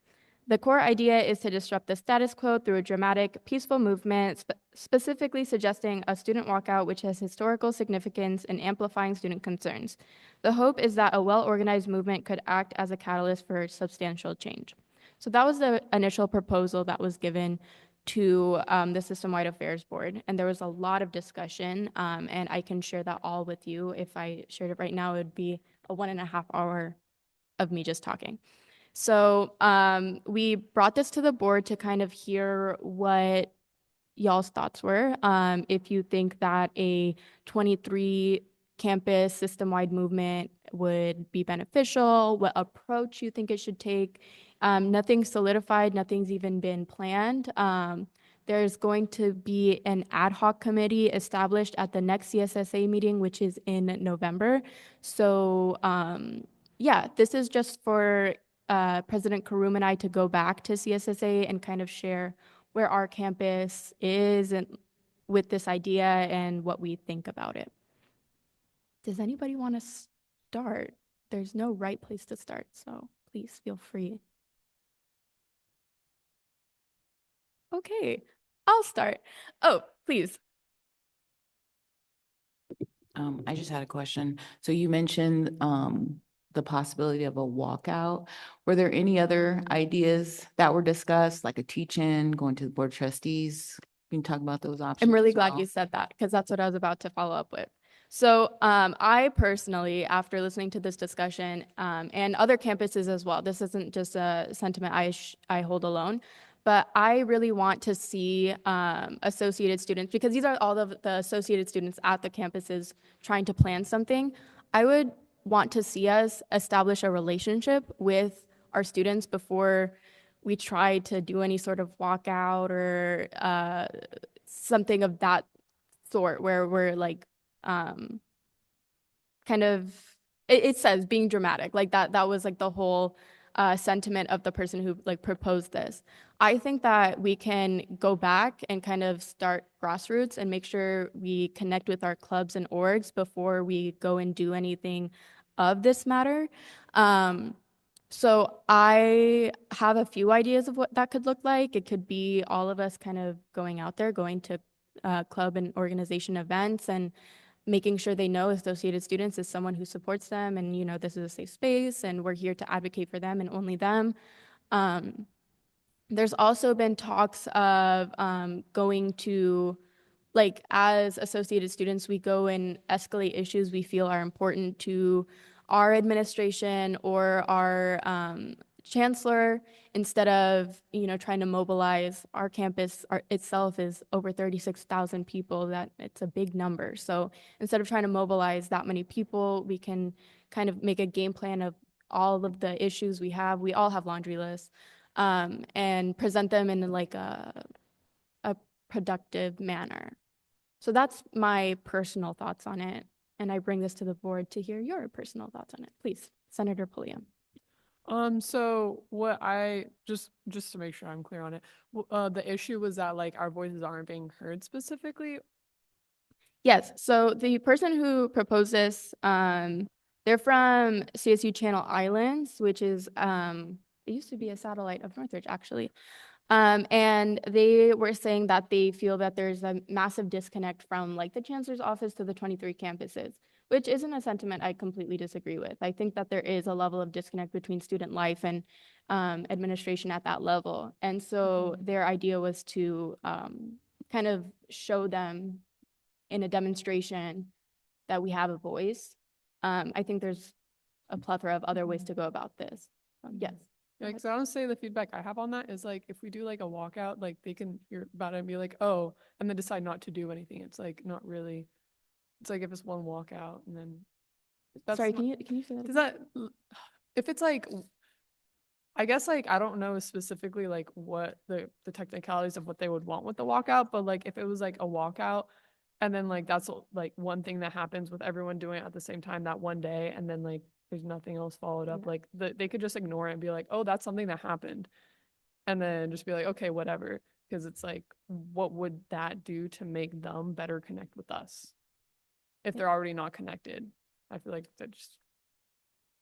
The core idea is to disrupt the status quo through a dramatic, peaceful movement, specifically suggesting a student walkout which has historical significance in amplifying student concerns. The hope is that a well-organized movement could act as a catalyst for substantial change. So that was the initial proposal that was given to the System-Wide Affairs Board, and there was a lot of discussion, and I can share that all with you. If I shared it right now, it would be a 1.5 hour of me just talking. So we brought this to the board to kind of hear what y'all's thoughts were. If you think that a 23 campus system-wide movement would be beneficial, what approach you think it should take. Nothing's solidified, nothing's even been planned. There's going to be an ad hoc committee established at the next CSSA meeting, which is in November. So yeah, this is just for President Karum and I to go back to CSSA and kind of share where our campus is and with this idea and what we think about it. Does anybody want to start? There's no right place to start, so please feel free. Okay, I'll start. Oh, please. I just had a question. So you mentioned the possibility of a walkout. Were there any other ideas that were discussed, like a teach-in, going to the board of trustees? Can you talk about those options? I'm really as glad well? you said that because that's what I was about to follow up with. So I personally, after listening to this discussion and other campuses as well, this isn't just a sentiment I hold alone, but I really want to see associated students, because these are all of the associated students at the campuses trying to plan something. I would want to see us establish a relationship with our students before we try to do any sort of walkout or something of that sort, where we're like kind of, it says being dramatic, like that was like the whole sentiment of the person who like proposed this. I think that we can go back and kind of start grassroots and make sure we connect with our clubs and orgs before we go and do anything of this matter. So I have a few ideas of what that could look like. It could be all of us kind of going out there, going to club and organization events and making sure they know Associated Students is someone who supports them, and this is a safe space and we're here to advocate for them and only them. There's also been talks of going to, like, as Associated Students, we go and escalate issues we feel are important to our administration or our chancellor, instead of trying to mobilize. Our campus itself is over 36,000 people. That it's a big number. So instead of trying to mobilize that many people, we can kind of make a game plan of all of the issues we have. We all have laundry lists, and present them in like a productive manner. So that's my personal thoughts on it. And I bring this to the board to hear your personal thoughts on it. Please, Senator Pulliam. So what I just to make sure I'm clear on it, the issue was that like our voices aren't being heard specifically. Yes. So the person who proposed this, they're from CSU Channel Islands, which is it used to be a satellite of Northridge, actually. And they were saying that they feel that there's a massive disconnect from like the chancellor's office to the 23 campuses, which isn't a sentiment I completely disagree with. I think that there is a level of disconnect between student life and administration at that level. And so their idea was to kind of show them in a demonstration that we have a voice. I think there's a plethora of other ways to go about this. Yes. Yeah, because I don't say the feedback I have on that is like if we do like a walkout, like they can hear about it and be like, oh, and then decide not to do anything. It's like not really. It's like if it's one walkout and then. That's Sorry, not, can you say that? Does that if it's like, I guess like I don't know specifically like what the technicalities of what they would want with the walkout, but like if it was like a walkout, and then like that's like one thing that happens with everyone doing it at the same time that one day, and then like there's nothing else followed up. Like they could just ignore it and be like, oh, that's something that happened. And then just be like, okay, whatever. Because it's like, what would that do to make them better connect with us? If they're already not connected. I feel like that just.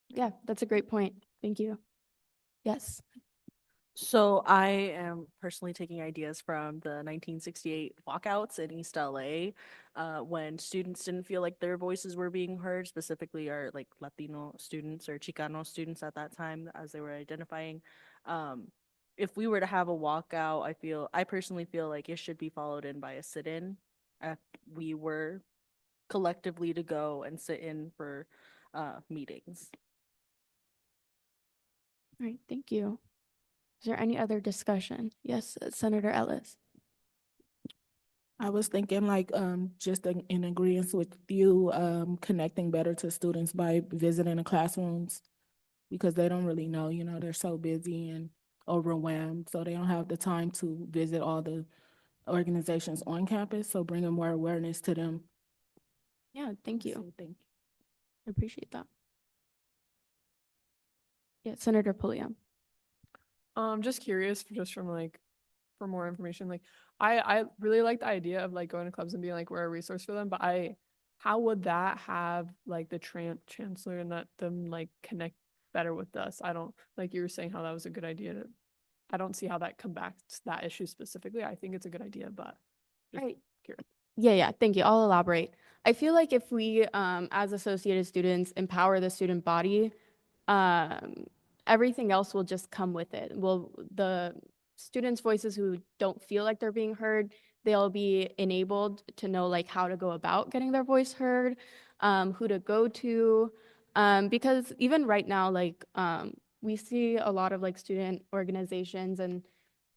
Yeah, that's a great point. Thank you. Yes. So I am personally taking ideas from the 1968 walkouts in East LA, when students didn't feel like their voices were being heard, specifically our like Latino students or Chicano students at that time, as they were identifying. If we were to have a walkout, I personally feel like it should be followed in by a sit-in. If we were collectively to go and sit in for meetings. All right, thank you. Is there any other discussion? Yes, Senator Ellis. I was thinking like just in agreement with you, connecting better to students by visiting the classrooms, because they don't really know, they're so busy and overwhelmed, so they don't have the time to visit all the organizations on campus. So bringing more awareness to them. Yeah, thank you. So thank you. I appreciate that. Yeah, Senator Pulliam. Just curious, just from like, for more information. Like, I really like the idea of like going to clubs and being like we're a resource for them. But how would that have like the chancellor and that them like connect better with us? I don't, like you were saying how that was a good idea. I don't see how that combats that issue specifically. I think it's a good idea, but just Right. curious. Yeah, thank you. I'll elaborate. I feel like if we, as Associated Students, empower the student body, everything else will just come with it. The students' voices who don't feel like they're being heard, they'll be enabled to know like how to go about getting their voice heard, who to go to, because even right now, like we see a lot of like student organizations and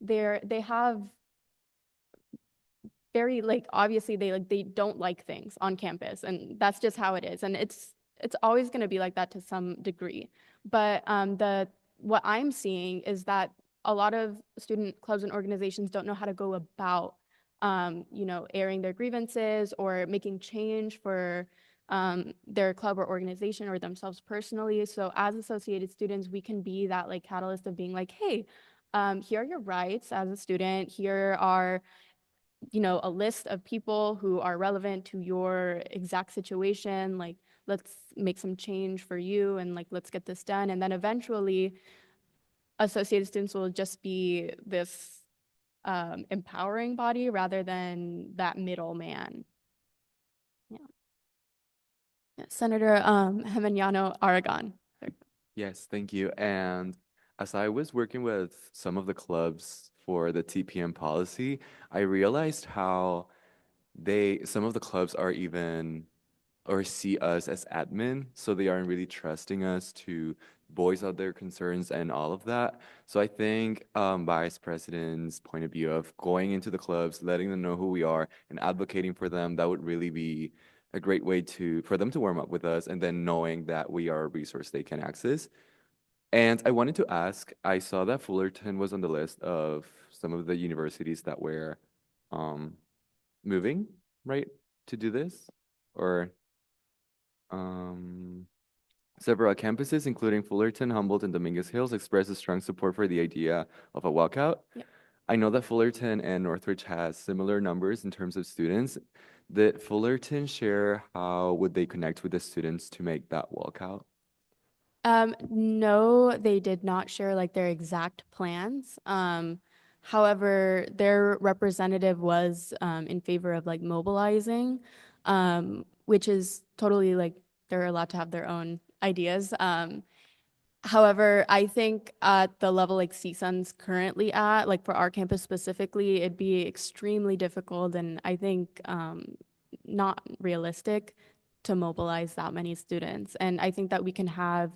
they have very like obviously they don't like things on campus, and that's just how it is, and it's always going to be like that to some degree. But what I'm seeing is that a lot of student clubs and organizations don't know how to go about airing their grievances or making change for their club or organization or themselves personally. So as associated students, we can be that like catalyst of being like, hey, here are your rights as a student. Here are a list of people who are relevant to your exact situation. Like, let's make some change for you, and like, let's get this done. And then eventually associated students will just be this empowering body rather than that middleman. Yeah. Senator Geminiano Aragon. Yes, thank you. And as I was working with some of the clubs for the TPM policy, I realized how some of the clubs are even or see us as admin, so they aren't really trusting us to voice out their concerns and all of that. So I think Vice President's point of view of going into the clubs, letting them know who we are, and advocating for them, that would really be a great way for them to warm up with us, and then knowing that we are a resource they can access. And I wanted to ask, I saw that Fullerton was on the list of some of the universities that were moving, right, to do this, or several campuses, including Fullerton, Humboldt, and Dominguez Hills, expressed a strong support for the idea of a walkout. Yep. I know that Fullerton and Northridge has similar numbers in terms of students. Did Fullerton share how would they connect with the students to make that walkout? No, they did not share like their exact plans. However, their representative was in favor of like mobilizing, which is totally like they're allowed to have their own ideas. However, I think at the level like CSUN's currently at, like for our campus specifically, it'd be extremely difficult and I think not realistic to mobilize that many students. And I think that we can have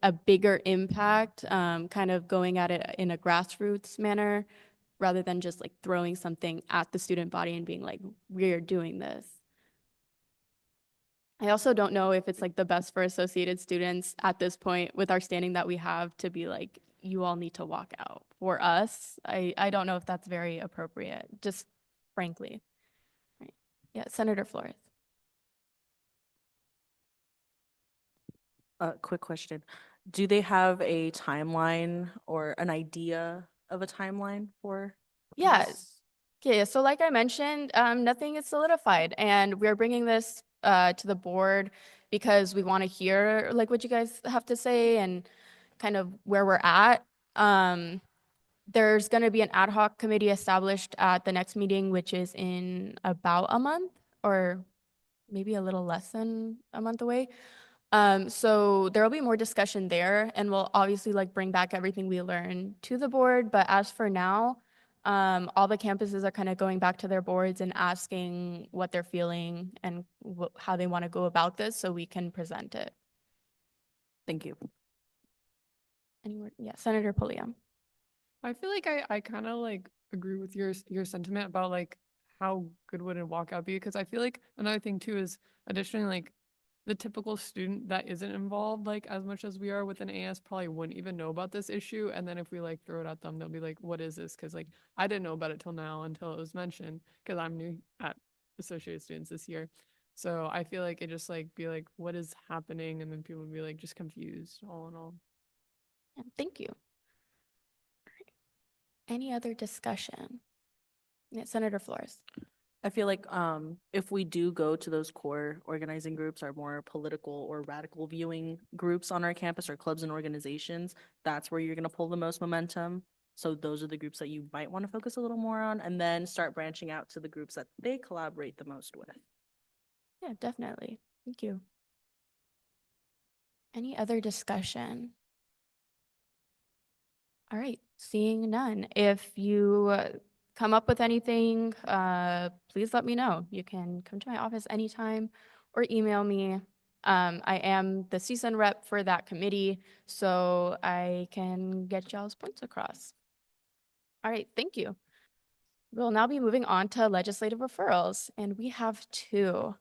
a bigger impact, kind of going at it in a grassroots manner rather than just like throwing something at the student body and being like, we're doing this. I also don't know if it's like the best for associated students at this point with our standing that we have to be like, you all need to walk out. For us, I don't know if that's very appropriate, just frankly. Right. Yeah, Senator Flores. Quick question. Do they have a timeline or an idea of a timeline for? Yeah. this? Okay, so like I mentioned, nothing is solidified, and we're bringing this to the board because we want to hear like what you guys have to say and kind of where we're at. There's going to be an ad hoc committee established at the next meeting, which is in about a month or maybe a little less than a month away. So there will be more discussion there, and we'll obviously like bring back everything we learned to the board. But as for now, all the campuses are kind of going back to their boards and asking what they're feeling and how they want to go about this so we can present it. Thank you. Anywhere? Yeah, Senator Pulliam. I feel like I kind of like agree with your sentiment about like how good would a walkout be, because I feel like another thing too is additionally like the typical student that isn't involved like as much as we are with an AS probably wouldn't even know about this issue, and then if we like throw it at them, they'll be like, what is this? Because like I didn't know about it till now, until it was mentioned, because I'm new at associated students this year. So I feel like it just like be like, what is happening? And then people would be like just confused all in all. Yeah, thank you. Any other discussion? Yeah, Senator Flores. I feel like if we do go to those core organizing groups, our more political or radical viewing groups on our campus or clubs and organizations, that's where you're going to pull the most momentum. So those are the groups that you might want to focus a little more on, and then start branching out to the groups that they collaborate the most with. Yeah, definitely. Thank you. Any other discussion? All right, seeing none. If you come up with anything, please let me know. You can come to my office anytime or email me. I am the CSUN rep for that committee, so I can get y'all's points across. All right, thank you. We'll now be moving on to legislative referrals, and we have two.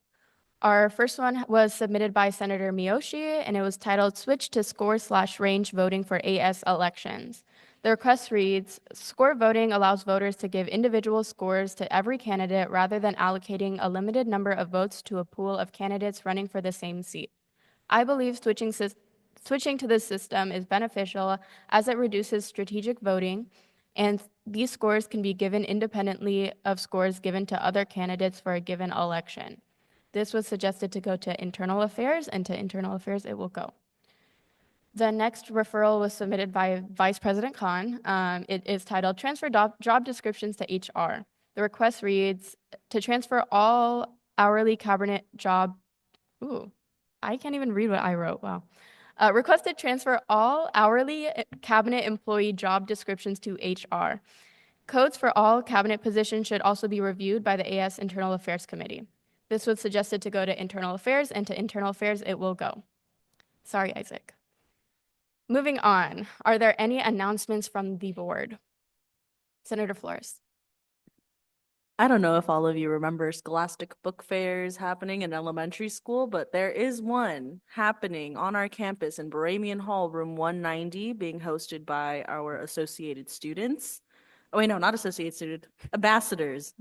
Our first one was submitted by Senator Miyoshi, and it was titled Switch to Score/Range Voting for AS Elections. The request reads, score voting allows voters to give individual scores to every candidate rather than allocating a limited number of votes to a pool of candidates running for the same seat. I believe switching to this system is beneficial as it reduces strategic voting, and these scores can be given independently of scores given to other candidates for a given election. This was suggested to go to Internal Affairs, and to Internal Affairs it will go. The next referral was submitted by Vice President Khan. It is titled Transfer Job Descriptions to HR. The request reads, to transfer all hourly cabinet job, I can't even read what I wrote, wow. Requested transfer all hourly cabinet employee job descriptions to HR. Codes for all cabinet positions should also be reviewed by the AS Internal Affairs Committee. This was suggested to go to Internal Affairs, and to Internal Affairs it will go. Sorry, Isaac. Moving on, are there any announcements from the board? Senator Flores. I don't know if all of you remember Scholastic Book Fairs happening in elementary school, but there is one happening on our campus in Baramian Hall, room 190, being hosted by our associated students. Oh, wait, no, not associated student, ambassadors.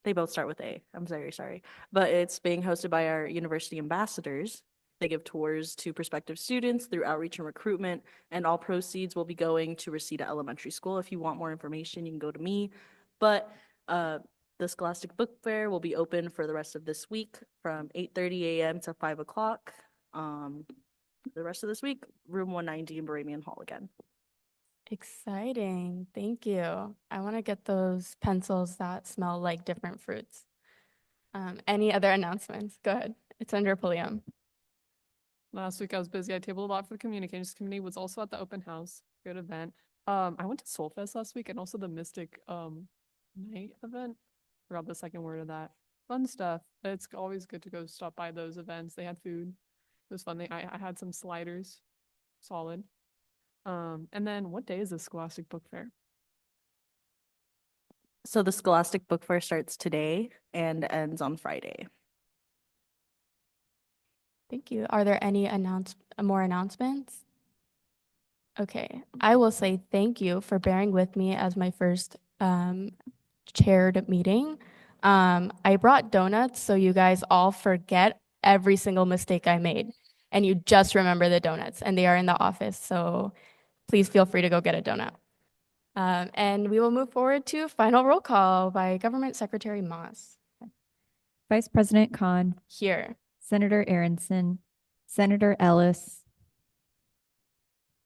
They both start with A. I'm very sorry. But it's being hosted by our university ambassadors. They give tours to prospective students through outreach and recruitment, and all proceeds will be going to Reseda Elementary School. If you want more information, you can go to me. But the Scholastic Book Fair will be open for the rest of this week from 8:30 a.m. to 5 o'clock. The rest of this week, room 190 in Baramian Hall again. Exciting, thank you. I want to get those pencils that smell like different fruits. Any other announcements? Go ahead, it's under Pulliam. Last week I was busy. I tabled a lot for the communications committee, was also at the open house, good event. I went to Soulfest last week and also the Mystic night event. Forgot the second word of that. Fun stuff. It's always good to go stop by those events. They had food. It was fun. I had some sliders. Solid. And then what day is the Scholastic Book Fair? So the Scholastic Book Fair starts today and ends on Friday. Thank you. Are there any more announcements? Okay, I will say thank you for bearing with me as my first chaired meeting. I brought donuts so you guys all forget every single mistake I made and you just remember the donuts, and they are in the office, so please feel free to go get a donut. And we will move forward to final roll call by Government Secretary Moss. Vice President Khan, Here. Senator Aronson, Senator Ellis,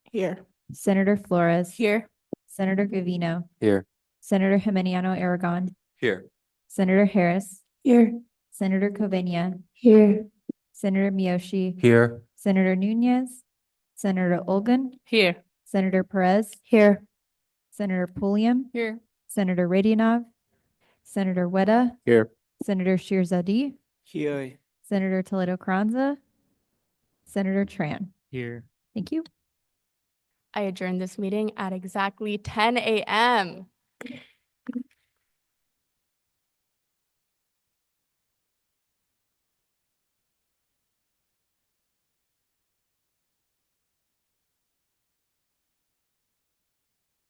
Here. Senator Flores, Here. Senator Gavino, Here. Senator Jimeniano Aragon, Here. Senator Harris, Here. Senator Covenia, Here. Senator Miyoshi, Here. Senator Nunez, Senator Olgun, Here. Senator Perez, Here. Senator Pulliam, Here. Senator Radionov, Senator Weta, Here. Senator Shirzadi, Here. Senator Toledo Carranza, Senator Tran. Here. Thank you. I adjourn this meeting at exactly 10 a.m.